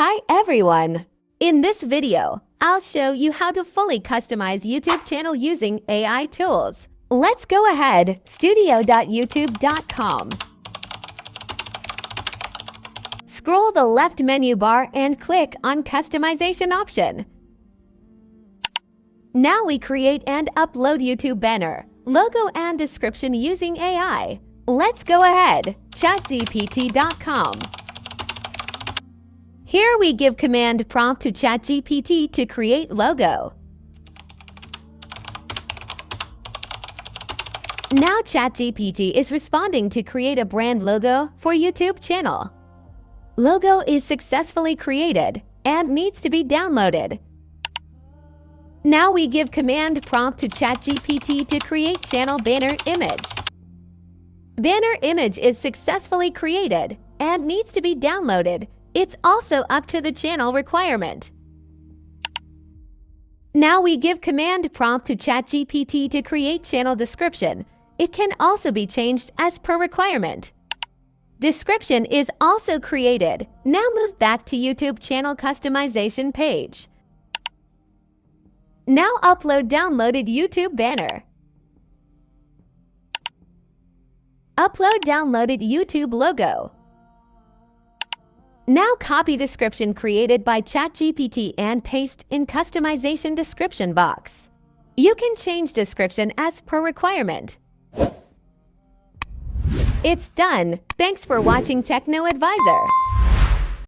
Hi everyone! In this video, I'll show you how to fully customize YouTube channel using AI tools. Let's go ahead, studio.youtube.com. Scroll the left menu bar and click on Customization option. Now we create and upload YouTube banner, logo and description using AI. Let's go ahead, ChatGPT.com. Here we give command prompt to ChatGPT to create logo. Now ChatGPT is responding to create a brand logo for YouTube channel. Logo is successfully created and needs to be downloaded. Now we give command prompt to ChatGPT to create channel banner image. Banner image is successfully created and needs to be downloaded. It's also up to the channel requirement. Now we give command prompt to ChatGPT to create channel description. It can also be changed as per requirement. Description is also created. Now move back to YouTube channel customization page. Now upload downloaded YouTube banner. Upload downloaded YouTube logo. Now copy description created by ChatGPT and paste in customization description box. You can change description as per requirement. It's done. Thanks for watching Techno Advisor.